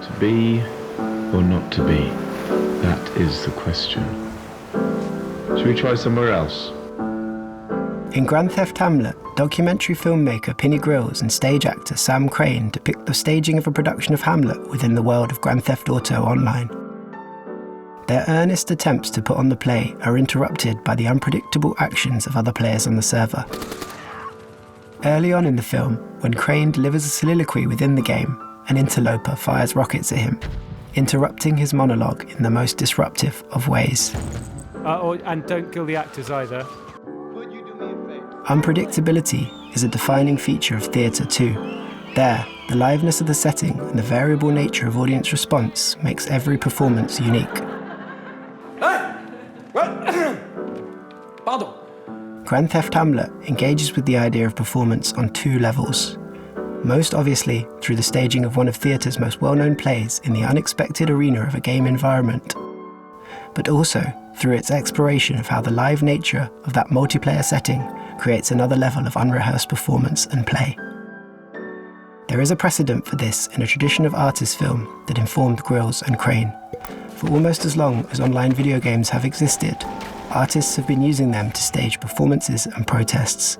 To be or not to be? That is the question. Should we try somewhere else? In Grand Theft Hamlet, documentary filmmaker Penny Grills and stage actor Sam Crane depict the staging of a production of Hamlet within the world of Grand Theft Auto Online. Their earnest attempts to put on the play are interrupted by the unpredictable actions of other players on the server. Early on in the film, when Crane delivers a soliloquy within the game, an interloper fires rockets at him, interrupting his monologue in the most disruptive of ways. And don't kill the actors either. Unpredictability is a defining feature of theatre too. There, the liveness of the setting and the variable nature of audience response makes every performance unique. Pardon. Grand Theft Hamlet engages with the idea of performance on two levels. Most obviously through the staging of one of theatre's most well-known plays in the unexpected arena of a game environment, but also through its exploration of how the live nature of that multiplayer setting creates another level of unrehearsed performance and play. There is a precedent for this in a tradition of artist film that informed Grills and Crane. For almost as long as online video games have existed, artists have been using them to stage performances and protests.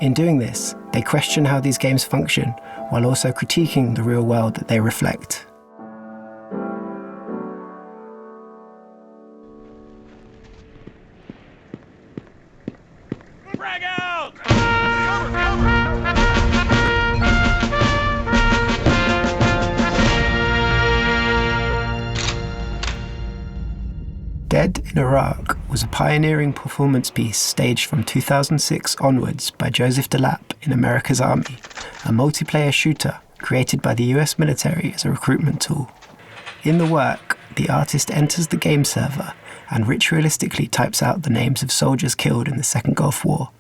In doing this, they question how these games function while also critiquing the real world that they reflect. Frag out! Dead in Iraq was a pioneering performance piece staged from 2006 onwards by Joseph DeLapp in America's Army, a multiplayer shooter created by the US military as a recruitment tool. In the work, the artist enters the game server and ritualistically types out the names of soldiers killed in the Second Gulf War,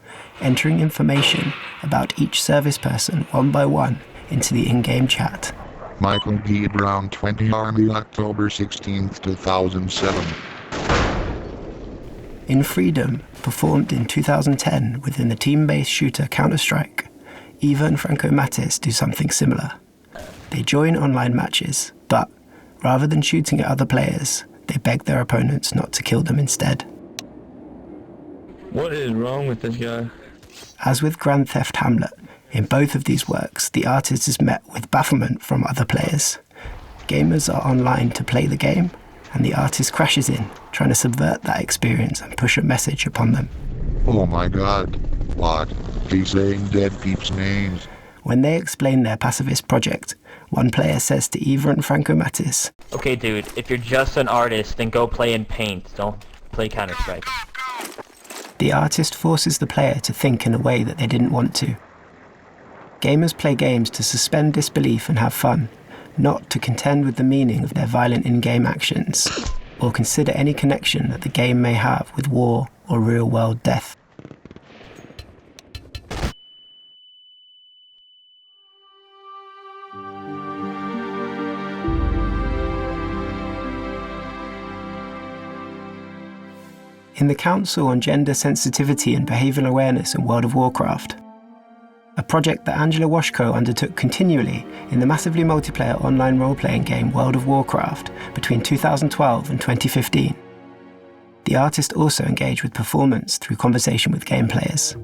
entering information about each service person one by one into the in-game chat. Michael P. Brown, 20 Army, October 16, 2007. In Freedom, performed in 2010 within the team-based shooter Counter-Strike, Eva and Franco Mattis do something similar. They join online matches, but rather than shooting at other players, they beg their opponents not to kill them instead. What is wrong with this guy? As with Grand Theft Hamlet, in both of these works, the artist is met with bafflement from other players. Gamers are online to play the game, and the artist crashes in, trying to subvert that experience and push a message upon them. Oh my god, what? He's saying dead people's names. When they explain their pacifist project, one player says to Eva and Franco Mattis, "Okay dude, if you're just an artist, then go play in Paint, don't play Counter-Strike." The artist forces the player to think in a way that they didn't want to. Gamers play games to suspend disbelief and have fun, not to contend with the meaning of their violent in-game actions, or consider any connection that the game may have with war or real-world death. In the Council on Gender Sensitivity and Behavioural Awareness in World of Warcraft, a project that Angela Washko undertook continually in the massively multiplayer online role-playing game World of Warcraft between 2012 and 2015. The artist also engaged with performance through conversation with game players.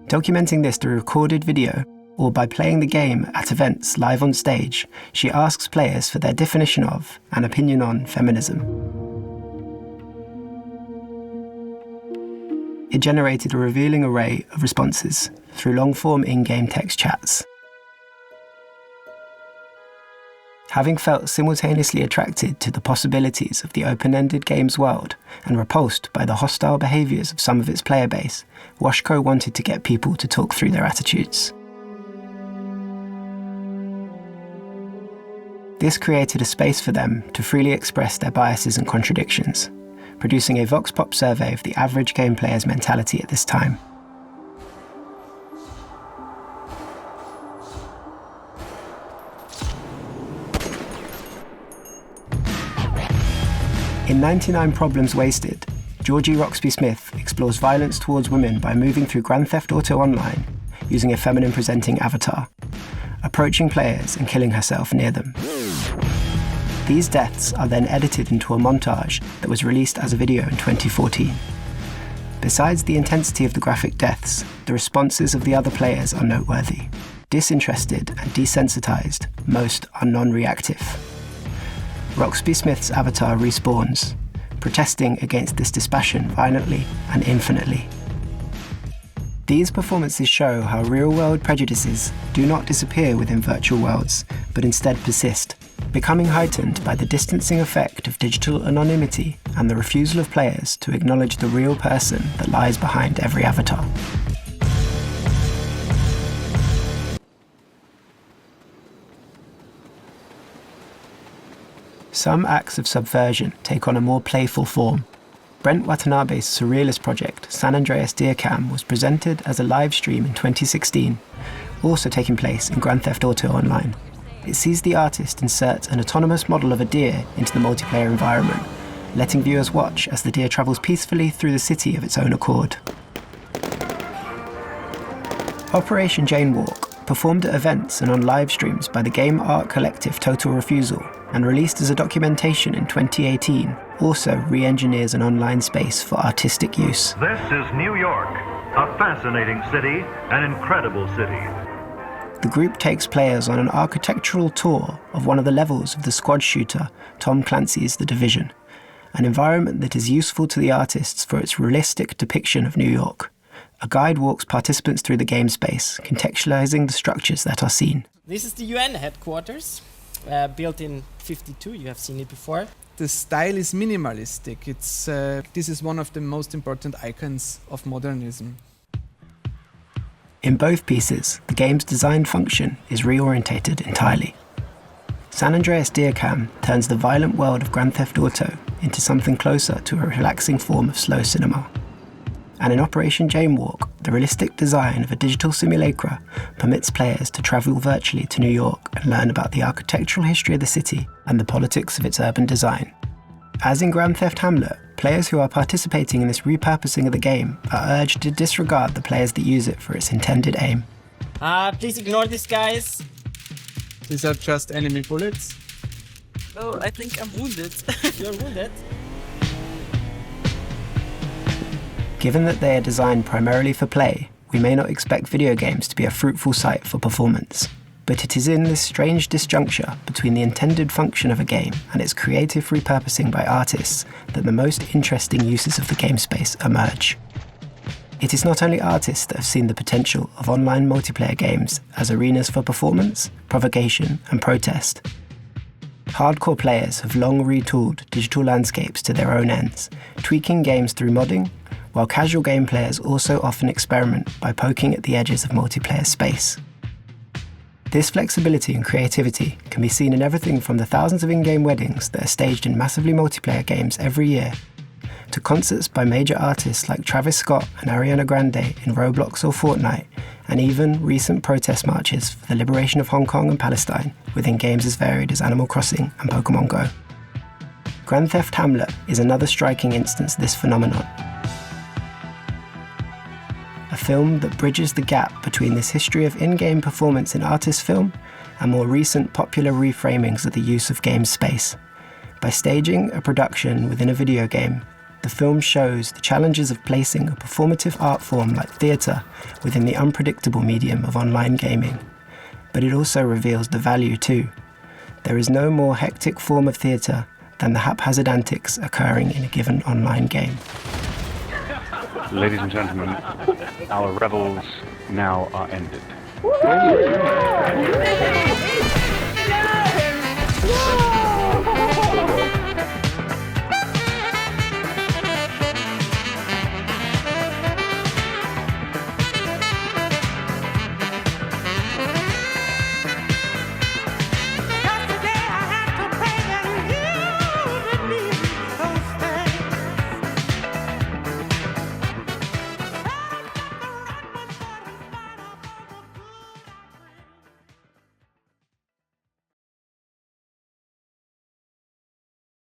Documenting this through recorded video, or by playing the game at events live on stage, she asks players for their definition of and opinion on feminism. It generated a revealing array of responses through long-form in-game text chats. Having felt simultaneously attracted to the possibilities of the open-ended game's world and repulsed by the hostile behaviours of some of its player base, Washko wanted to get people to talk through their attitudes. This created a space for them to freely express their biases and contradictions, producing a Vox Pop survey of the average game player's mentality at this time. In 99 Problems Wasted, Georgie Roxby-Smith explores violence towards women by moving through Grand Theft Auto Online using a feminine-presenting avatar. approaching players and killing herself near them. These deaths are then edited into a montage that was released as a video in 2014. Besides the intensity of the graphic deaths, the responses of the other players are noteworthy. Disinterested and desensitized, most are non-reactive. Roxby Smith's avatar respawns, protesting against this dispassion violently and infinitely. These performances show how real-world prejudices do not disappear within virtual worlds, but instead persist, becoming heightened by the distancing effect of digital anonymity and the refusal of players to acknowledge the real person that lies behind every avatar. Some acts of subversion take on a more playful form. Brent Watanabe's surrealist project, San Andreas Deer Cam, was presented as a live stream in 2016, also taking place in Grand Theft Auto Online. It sees the artist insert an autonomous model of a deer into the multiplayer environment, letting viewers watch as the deer travels peacefully through the city of its own accord. Operation Jane Walk, performed at events and on live streams by the game art collective Total Refusal, and released as a documentation in 2018, also re-engineers an online space for artistic use. This is New York, a fascinating city, an incredible city. The group takes players on an architectural tour of one of the levels of the squad shooter Tom Clancy's The Division, an environment that is useful to the artists for its realistic depiction of New York. A guide walks participants through the game space, contextualizing the structures that are seen. This is the UN headquarters, built in '52, you have seen it before. The style is minimalistic. This is one of the most important icons of modernism. In both pieces, the game's design function is reorientated entirely. San Andreas Deer Cam turns the violent world of Grand Theft Auto into something closer to a relaxing form of slow cinema. And in Operation Jane Walk, the realistic design of a digital simulacra permits players to travel virtually to New York and learn about the architectural history of the city and the politics of its urban design. As in Grand Theft Hamlet, players who are participating in this repurposing of the game are urged to disregard the players that use it for its intended aim. Please ignore this, guys. These are just enemy bullets. Oh, I think I'm wounded. You're wounded? Given that they are designed primarily for play, we may not expect video games to be a fruitful site for performance. But it is in this strange disjuncture between the intended function of a game and its creative repurposing by artists that the most interesting uses of the game space emerge. It is not only artists that have seen the potential of online multiplayer games as arenas for performance, provocation, and protest. Hardcore players have long retooled digital landscapes to their own ends, tweaking games through modding, while casual game players also often experiment by poking at the edges of multiplayer space. This flexibility and creativity can be seen in everything from the thousands of in-game weddings that are staged in massively multiplayer games every year, to concerts by major artists like Travis Scott and Ariana Grande in Roblox or Fortnite, and even recent protest marches for the liberation of Hong Kong and Palestine within games as varied as Animal Crossing and Pokemon Go. Grand Theft Hamlet is another striking instance of this phenomenon. A film that bridges the gap between this history of in-game performance in artist film and more recent popular reframings of the use of game space. By staging a production within a video game, the film shows the challenges of placing a performative art form like theatre within the unpredictable medium of online gaming. But it also reveals the value too. There is no more hectic form of theatre than the haphazard antics occurring in a given online game. Ladies and gentlemen, our revels now are ended. No!